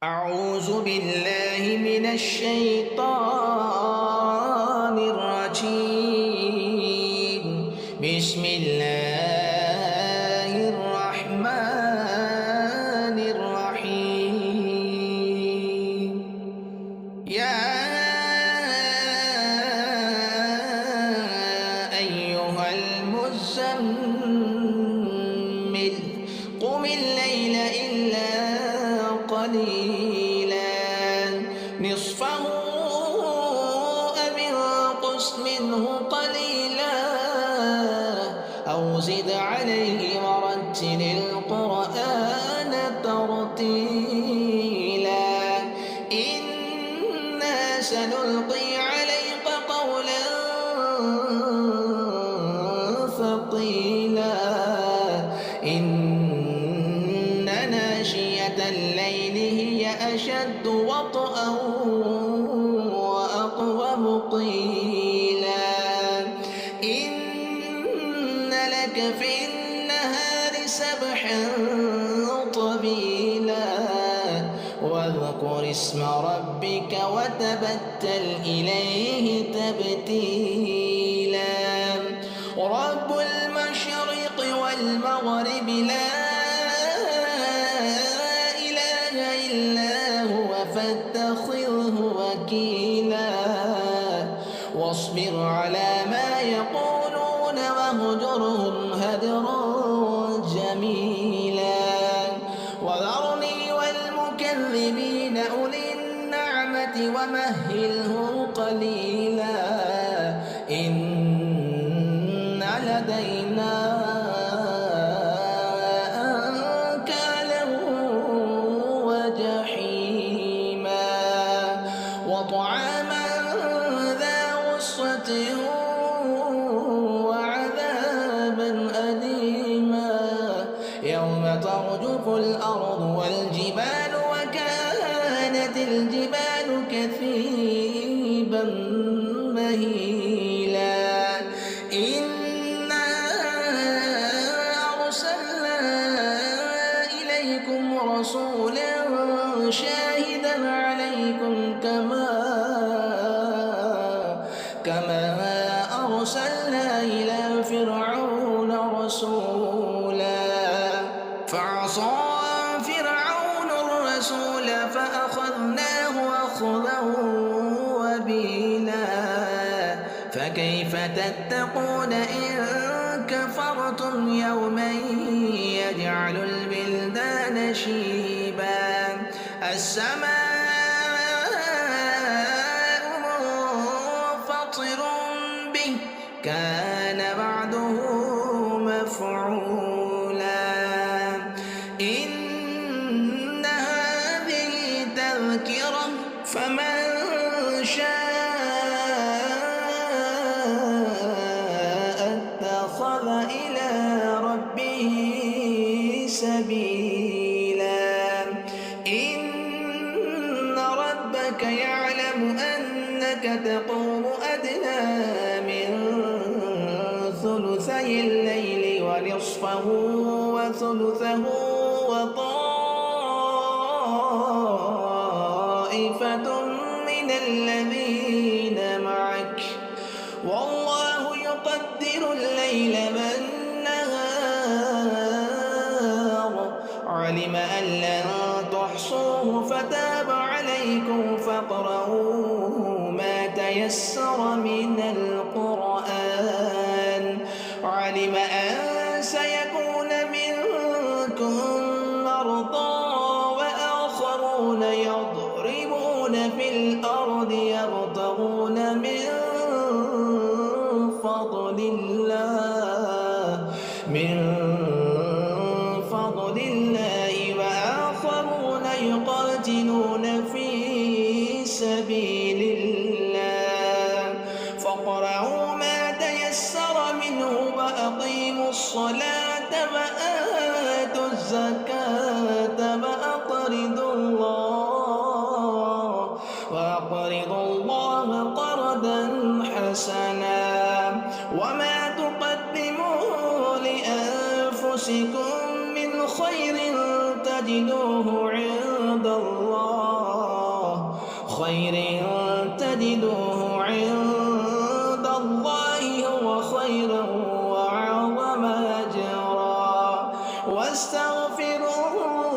أعوذ بالله من الشيطان الرجيم. بسم الله الرحمن الرحيم. يا أيها المزمل قم الليل إلا قليلا نصفه أو انقص منه قليلا أو زد عليه ورتل القرآن ترتيلا إنا سنلقي عليك قولا ثقيلا ناشية الليل هي أشد وطئا وأقوم قيلا إن لك في النهار سبحا طويلا واذكر اسم ربك وتبتل إليه تبتيلا رب المشرق والمغرب لا فاتخذه وكيلا واصبر على ما يقولون واهجرهم هجرا جميلا وذرني والمكذبين أولي النعمة ومهلهم قليلا إن لدينا وطعاما ذا غصة وعذابا أليما يوم ترجف الأرض والجبال وكانت الجبال كثيبا مهيلا إنا أرسلنا إليكم رسولا شاهدا عليكم كما أرسلنا إلى فرعون رسولا فعصى فرعون الرسول فأخذناه أخذا وبيلا فكيف تتقون إن كفرتم يوما يجعل البلدان شيبا السماء منفطر به كان بعده مفعولا إن هذه تذكرة فمن شاء اتخذ إلى ربه سبيلا إن ربك يعلم أنك تقوم أدنى من ثلثي الليل ونصفه وثلثه وطائفة من الذين معك والله يقدر الليل والنهار علم أن لن تحصوه فتاب عليكم فاقرؤوا ما تيسر من القرآن علم أن سيكون منكم مرضى وآخرون يضربون في الأرض يبتغون من فضل الله وآخرون يقاتلون في سبيل الله فاقرؤوا ما تيسر منه وأقيموا الصلاة وآتوا الزكاة وأقرضوا الله قرضا حسنا وما تقدموا لأنفسكم من خير تجدوه عند الله وخير تجدوه عند الله هو خيرا وأعظم أجرا واستغفروه